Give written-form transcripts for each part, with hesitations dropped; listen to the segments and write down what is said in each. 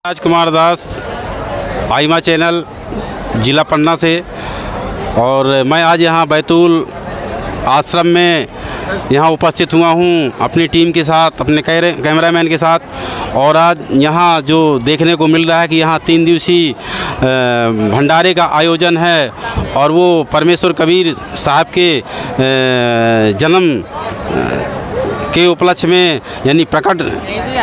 राजकुमार दास, आइमा channel, ज़िला पन्ना से। और मैं आज यहाँ बैतूल आश्रम में यहाँ उपस्थित हुआ हूँ अपनी टीम के साथ, अपने कैमरामैन के साथ। और आज यहाँ जो देखने को मिल रहा है कि यहाँ 3 दिवसीय भंडारे का आयोजन है और वो परमेश्वर कबीर साहब के जन्म के उपलक्ष्य में, यानी प्रकट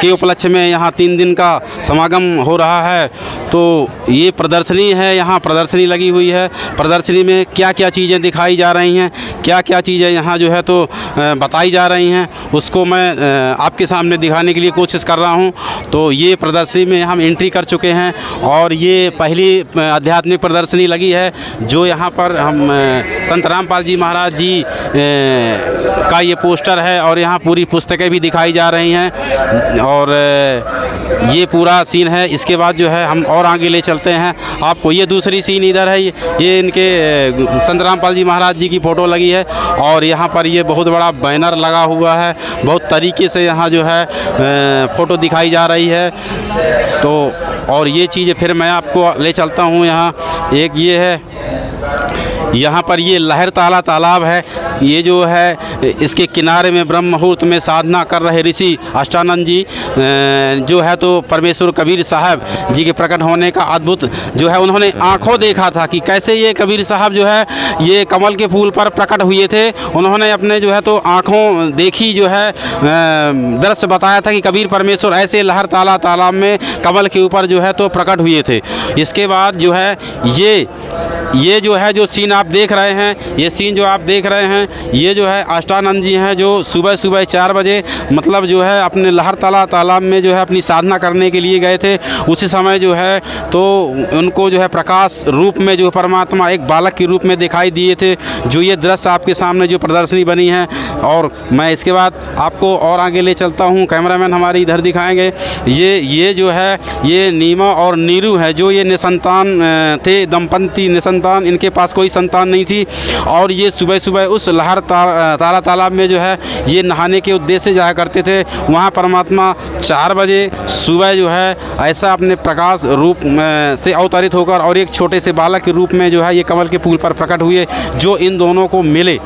के उपलक्ष्य में यहाँ 3 दिन का समागम हो रहा है। तो ये प्रदर्शनी है, यहाँ प्रदर्शनी लगी हुई है। प्रदर्शनी में क्या क्या चीज़ें दिखाई जा रही हैं, क्या क्या चीज़ें यहाँ जो है तो बताई जा रही हैं, उसको मैं आपके सामने दिखाने के लिए कोशिश कर रहा हूँ। तो ये प्रदर्शनी में हम एंट्री कर चुके हैं और ये पहली आध्यात्मिक प्रदर्शनी लगी है जो यहाँ पर हम संत रामपाल जी महाराज जी का ये पोस्टर है और यहाँ पूरी पुस्तकें भी दिखाई जा रही हैं और ये पूरा सीन है। इसके बाद जो है हम और आगे ले चलते हैं आपको। ये दूसरी सीन इधर है, ये इनके संत रामपाल जी महाराज जी की फ़ोटो लगी है और यहाँ पर ये बहुत बड़ा बैनर लगा हुआ है। बहुत तरीके से यहाँ जो है फ़ोटो दिखाई जा रही है। तो और ये चीज़ें फिर मैं आपको ले चलता हूँ। यहाँ एक ये है, यहाँ पर ये लहर ताला तालाब है। ये जो है इसके किनारे में ब्रह्म मुहूर्त में साधना कर रहे ऋषि अष्टानंद जी जो है तो परमेश्वर कबीर साहब जी के प्रकट होने का अद्भुत जो है उन्होंने आंखों देखा था कि कैसे ये कबीर साहब जो है ये कमल के फूल पर प्रकट हुए थे। उन्होंने अपने जो है तो आँखों देखी जो है दृश्य बताया था कि कबीर परमेश्वर ऐसे लहर ताला तालाब में कमल के ऊपर जो है तो प्रकट हुए थे। इसके बाद जो है ये जो है जो सीन आप देख रहे हैं, ये सीन जो आप देख रहे हैं, ये जो है अष्टानंद जी हैं जो सुबह 4 बजे मतलब जो है अपने लहर ताला तालाब में जो है अपनी साधना करने के लिए गए थे। उसी समय जो है तो उनको जो है प्रकाश रूप में जो परमात्मा एक बालक के रूप में दिखाई दिए थे। जो ये दृश्य आपके सामने जो प्रदर्शनी बनी है और मैं इसके बाद आपको और आगे ले चलता हूँ। कैमरामैन हमारे इधर दिखाएंगे। ये जो है ये नीमा और नीरू है जो ये निसंतान थे, दंपति निसंतान, इनके पास कोई संतान नहीं थी। और ये सुबह सुबह उस लहर ताला तालाब में जो है ये नहाने के उद्देश्य से जाया करते थे। वहाँ परमात्मा 4 बजे सुबह जो है ऐसा अपने प्रकाश रूप से अवतरित होकर और एक छोटे से बालक के रूप में जो है ये कमल के फूल पर प्रकट हुए जो इन दोनों को मिले।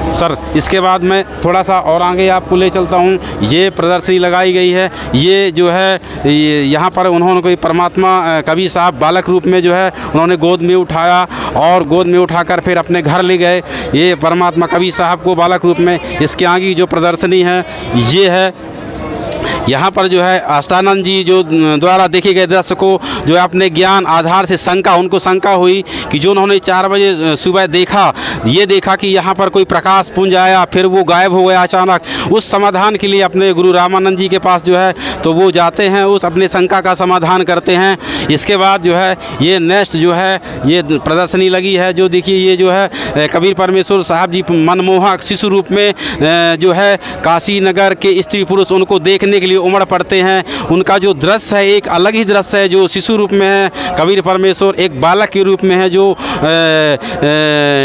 सर इसके बाद मैं थोड़ा सा और आगे आपको ले चलता हूँ। ये प्रदर्शनी लगाई गई है, ये जो है यहाँ पर उन्होंने कोई परमात्मा कबीर साहब बालक रूप में जो है उन्होंने गोद में उठाया और गोद में उठाकर फिर अपने घर ले गए ये परमात्मा कबीर साहब को बालक रूप में। इसके आगे जो प्रदर्शनी है ये है, यहाँ पर जो है अष्टानंद जी जो द्वारा देखे गए दृश्य को जो है अपने ज्ञान आधार से उनको शंका हुई कि जो उन्होंने 4 बजे सुबह देखा, ये देखा कि यहाँ पर कोई प्रकाश पुंज आया फिर वो गायब हो गया अचानक। उस समाधान के लिए अपने गुरु रामानंद जी के पास जो है तो वो जाते हैं, उस अपने शंका का समाधान करते हैं। इसके बाद जो है ये नेक्स्ट जो है ये प्रदर्शनी लगी है जो देखिए ये जो है कबीर परमेश्वर साहब जी मनमोहक शिशु रूप में जो है काशी नगर के स्त्री पुरुष उनको देखने के लिए उमड़ पड़ते हैं। उनका जो दृश्य है एक अलग ही दृश्य है जो शिशु रूप में है, कबीर परमेश्वर एक बालक के रूप में है जो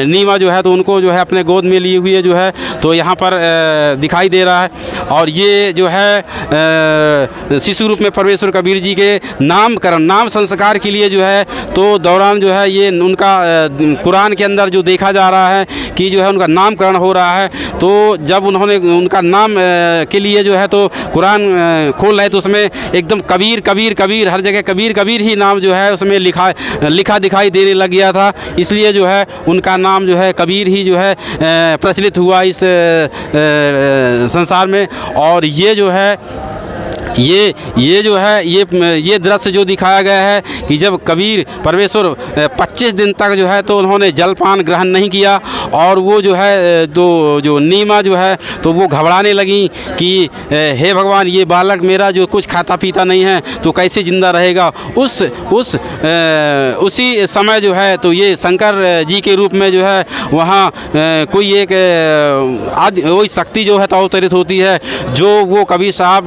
नीमा जो है तो उनको जो है अपने गोद में लिए हुए जो है तो यहाँ पर दिखाई दे रहा है। और ये जो है शिशु रूप में परमेश्वर कबीर जी के नामकरण नाम संस्कार के लिए जो है तो दौरान जो है ये उनका कुरान के अंदर जो देखा जा रहा है कि जो है उनका नामकरण हो रहा है। तो जब उन्होंने उनका नाम के लिए जो है तो कुरान खोल रहे तो उसमें एकदम कबीर कबीर कबीर हर जगह कबीर कबीर ही नाम जो है उसमें लिखा दिखाई देने लग गया था। इसलिए जो है उनका नाम जो है कबीर ही जो है प्रचलित हुआ इस संसार में। और ये जो है ये जो है ये दृश्य जो दिखाया गया है कि जब कबीर परमेश्वर 25 दिन तक जो है तो उन्होंने जलपान ग्रहण नहीं किया और वो जो है तो जो नीमा जो है तो वो घबराने लगी कि हे भगवान ये बालक मेरा जो कुछ खाता पीता नहीं है तो कैसे ज़िंदा रहेगा। उसी समय जो है तो ये शंकर जी के रूप में जो है वहाँ कोई एक वही शक्ति जो है तो अवतरित होती है जो वो कबीर साहब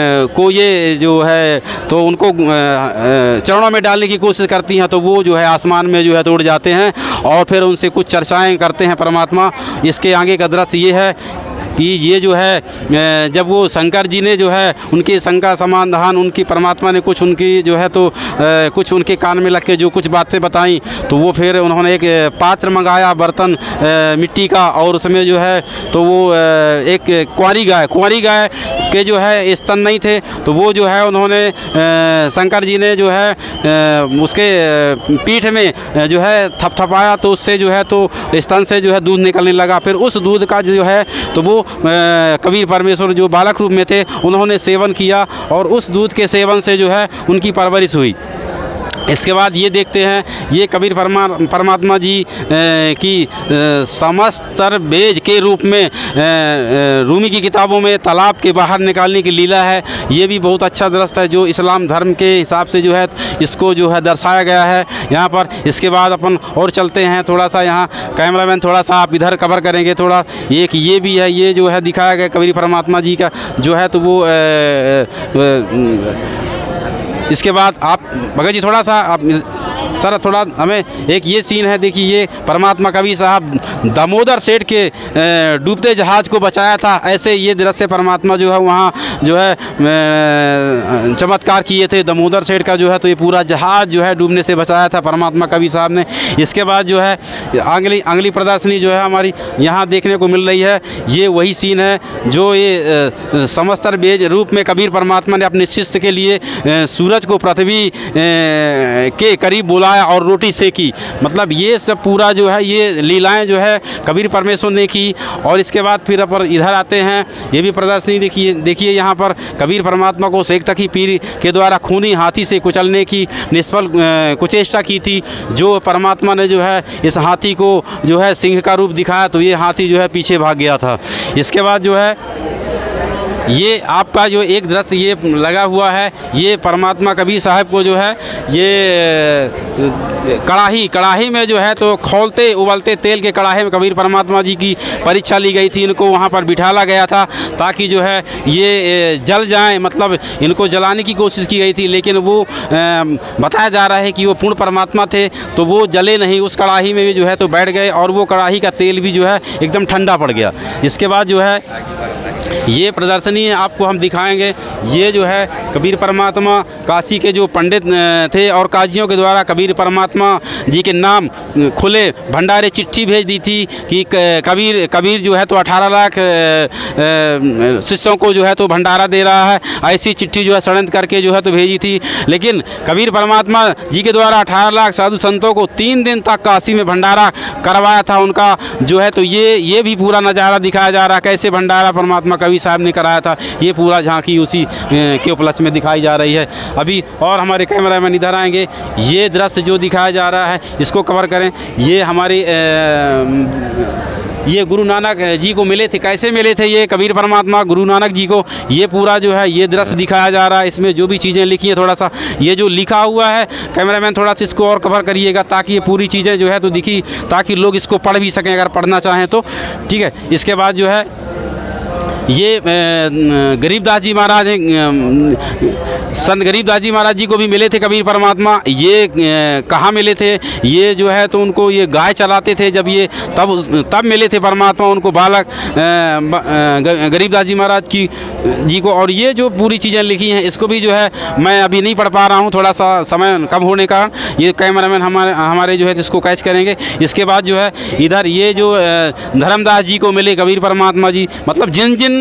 को ये जो है तो उनको चरणों में डालने की कोशिश करती हैं। तो वो जो है आसमान में जो है तो उड़ जाते हैं और फिर उनसे कुछ चर्चाएं करते हैं परमात्मा। इसके आगे का दृश्य ये है कि ये जो है जब वो शंकर जी ने जो है उनके शंका समाधान उनकी परमात्मा ने कुछ उनकी जो है तो कुछ उनके कान में लग के जो कुछ बातें बताई, तो वो फिर उन्होंने एक पात्र मंगाया बर्तन मिट्टी का, और उसमें जो है तो वो एक कुंवारी गाय के जो है स्तन नहीं थे, तो वो जो है उन्होंने शंकर जी ने जो है उसके पीठ में जो है थपथपाया, तो उससे जो है तो स्तन से जो है दूध निकलने लगा। फिर उस दूध का जो है तो वो कबीर परमेश्वर जो बालक रूप में थे उन्होंने सेवन किया, और उस दूध के सेवन से जो है उनकी परवरिश हुई। इसके बाद ये देखते हैं ये कबीर परमात्मा जी की समस्तर बेज के रूप में रूमी की किताबों में तालाब के बाहर निकालने की लीला है। ये भी बहुत अच्छा दृश्य है जो इस्लाम धर्म के हिसाब से जो है इसको जो है दर्शाया गया है यहाँ पर। इसके बाद अपन और चलते हैं थोड़ा सा, यहाँ कैमरामैन थोड़ा सा आप इधर कवर करेंगे थोड़ा। एक ये भी है, ये जो है दिखाया गया कबीर परमात्मा जी का जो है तो वो इसके बाद आप भगत जी थोड़ा सा आप सर थोड़ा हमें एक ये सीन है, देखिए ये परमात्मा कबीर साहब दामोदर सेठ के डूबते जहाज़ को बचाया था, ऐसे ये दृश्य परमात्मा जो है वहाँ जो है चमत्कार किए थे। दामोदर सेठ का जो है तो ये पूरा जहाज़ जो है डूबने से बचाया था परमात्मा कबीर साहब ने। इसके बाद जो है अगली प्रदर्शनी जो है हमारी यहाँ देखने को मिल रही है, ये वही सीन है जो ये समस्तर बेज रूप में कबीर परमात्मा ने अपने शिष्य के लिए सूरज को पृथ्वी के करीब बोलाया और रोटी सेकी। मतलब ये सब पूरा जो है ये लीलाएं जो है कबीर परमेश्वर ने की। और इसके बाद फिर अपन इधर आते हैं, ये भी प्रदर्शनी देखिए यहाँ पर कबीर परमात्मा को शेख तकी पीर के द्वारा खूनी हाथी से कुचलने की निष्फल कुचेष्टा की थी, जो परमात्मा ने जो है इस हाथी को जो है सिंह का रूप दिखाया, तो ये हाथी जो है पीछे भाग गया था। इसके बाद जो है ये आपका जो एक दृश्य ये लगा हुआ है, ये परमात्मा कबीर साहब को जो है ये कढ़ाई में जो है तो खौलते उबलते तेल के कढ़ाई में कबीर परमात्मा जी की परीक्षा ली गई थी। इनको वहाँ पर बिठाला गया था ताकि जो है ये जल जाएं, मतलब इनको जलाने की कोशिश की गई थी, लेकिन वो बताया जा रहा है कि वो पूर्ण परमात्मा थे, तो वो जले नहीं, उस कढ़ाई में भी जो है तो बैठ गए और वो कढ़ाई का तेल भी जो है एकदम ठंडा पड़ गया। इसके बाद जो है ये प्रदर्शनी आपको हम दिखाएंगे, ये जो है कबीर परमात्मा काशी के जो पंडित थे और काजियों के द्वारा कबीर परमात्मा जी के नाम खुले भंडारे चिट्ठी भेज दी थी कि कबीर जो है तो 18 लाख शिष्यों को जो है तो भंडारा दे रहा है, ऐसी चिट्ठी जो है षड्यंत्र करके जो है तो भेजी थी। लेकिन कबीर परमात्मा जी के द्वारा 18 लाख साधु संतों को 3 दिन तक काशी में भंडारा करवाया था उनका जो है तो ये भी पूरा नज़ारा दिखाया जा रहा है, कैसे भंडारा परमात्मा कबीर साहब ने कराया था। ये पूरा झांकी उसी के उपलक्ष्य में दिखाई जा रही है। अभी और हमारे कैमरामैन इधर आएंगे, ये दृश्य जो दिखाया जा रहा है इसको कवर करें। ये हमारी ये गुरु नानक जी को मिले थे, कैसे मिले थे ये कबीर परमात्मा गुरु नानक जी को, ये पूरा जो है ये दृश्य दिखाया जा रहा है। इसमें जो भी चीज़ें लिखी हैं थोड़ा सा ये जो लिखा हुआ है कैमरामैन थोड़ा सा इसको और कवर करिएगा ताकि ये पूरी चीज़ें जो है तो दिखी, ताकि लोग इसको पढ़ भी सकें अगर पढ़ना चाहें तो, ठीक है। इसके बाद जो है ये गरीबदास जी महाराज संत गरीबदास जी महाराज जी को भी मिले थे कबीर परमात्मा। ये कहाँ मिले थे, ये जो है तो उनको ये गाय चलाते थे जब ये तब मिले थे परमात्मा उनको बालक गरीबदास जी महाराज जी को। और ये जो पूरी चीज़ें लिखी हैं इसको भी जो है मैं अभी नहीं पढ़ पा रहा हूँ, थोड़ा सा समय कम होने का, ये कैमरामैन हमारे जो है इसको कैच करेंगे। इसके बाद जो है इधर ये जो धर्मदास जी को मिले कबीर परमात्मा जी, मतलब जिन जिन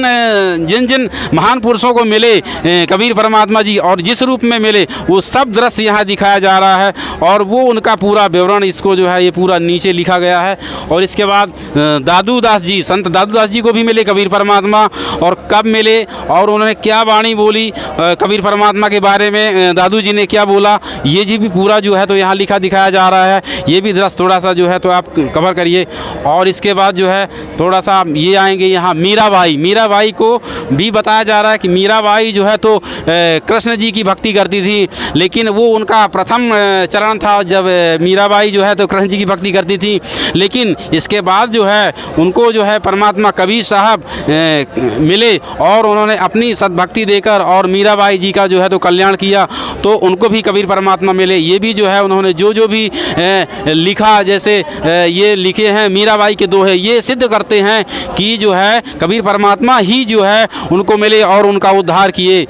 महान पुरुषों को मिले कबीर परमात्मा जी और जिस रूप में मिले वो सब दृश्य यहाँ दिखाया जा रहा है, और वो उनका पूरा विवरण इसको जो है ये पूरा नीचे लिखा गया है। और इसके बाद दादू दास जी, संत दादू दास जी को भी मिले कबीर परमात्मा, और कब मिले और उन्होंने क्या वाणी बोली कबीर परमात्मा के बारे में, दादू जी ने क्या बोला, ये जी भी पूरा जो है तो यहाँ लिखा दिखाया जा रहा है। ये भी दृश्य थोड़ा सा जो है तो आप कवर करिए। और इसके बाद जो है थोड़ा सा ये आएंगे यहाँ मीराबाई मीराबाई को भी बताया जा रहा है कि मीराबाई जो है तो कृष्ण जी की भक्ति करती थी, लेकिन वो उनका प्रथम चरण था जब मीराबाई जो है तो कृष्ण जी की भक्ति करती थी। लेकिन इसके बाद जो है उनको जो है परमात्मा कबीर साहब मिले और उन्होंने अपनी सद्भक्ति देकर और मीराबाई जी का जो है तो कल्याण किया, तो उनको भी कबीर परमात्मा मिले। ये भी जो है उन्होंने जो भी लिखा, जैसे ये लिखे हैं मीराबाई के दोहे, ये सिद्ध करते हैं कि जो है कबीर परमात्मा ही जो है उनको मिले और उनका उद्धार किए।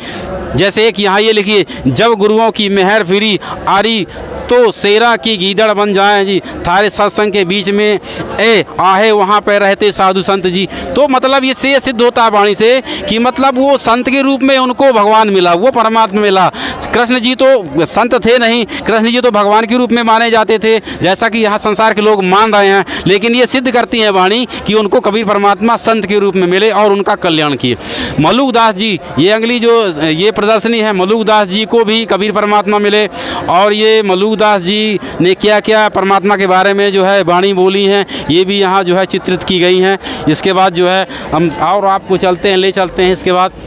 जैसे एक यहाँ ये लिखिए, जब गुरुओं की मेहर फिरी आरी तो शेरा की गीदड़ बन जाए जी, थारे सत्संग के बीच में ए आहे वहाँ पे रहते साधु संत जी। तो मतलब ये से सिद्ध होता है वाणी से कि मतलब वो संत के रूप में उनको भगवान मिला, वो परमात्मा मिला। कृष्ण जी तो संत थे नहीं, कृष्ण जी तो भगवान के रूप में माने जाते थे, जैसा कि यहाँ संसार के लोग मान रहे हैं। लेकिन ये सिद्ध करती हैं वाणी कि उनको कबीर परमात्मा संत के रूप में मिले और उनका कल्याण किए। मलुकदास जी, ये अगली जो ये प्रदर्शनी है, मलुकदास जी को भी कबीर परमात्मा मिले और ये मलुकदास जी ने क्या क्या परमात्मा के बारे में जो है वाणी बोली हैं, ये भी यहाँ जो है चित्रित की गई हैं। इसके बाद जो है हम और आपको चलते हैं, ले चलते हैं। इसके बाद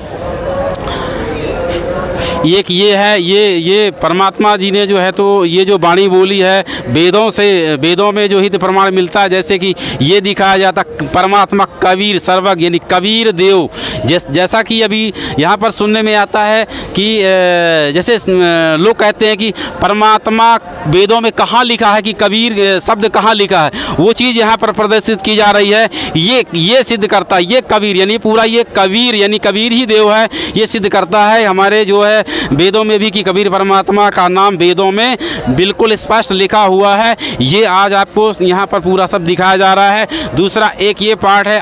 एक ये है, ये परमात्मा जी ने जो है तो ये जो वाणी बोली है वेदों से, वेदों में जो हित प्रमाण मिलता है, जैसे कि ये दिखाया जाता परमात्मा कबीर सर्वज्ञ यानी कबीर देव। जैसा कि अभी यहाँ पर सुनने में आता है कि जैसे लोग कहते हैं कि परमात्मा वेदों में कहाँ लिखा है कि कबीर शब्द कहाँ लिखा है, वो चीज़ यहाँ पर प्रदर्शित की जा रही है। ये सिद्ध करता है, ये कबीर यानी पूरा ये कबीर यानी कबीर ही देव है, ये सिद्ध करता है हमारे जो है वेदों में भी कि कबीर परमात्मा का नाम वेदों में बिल्कुल स्पष्ट लिखा हुआ है। ये आज आपको यहाँ पर पूरा सब दिखाया जा रहा है। दूसरा एक ये पाठ है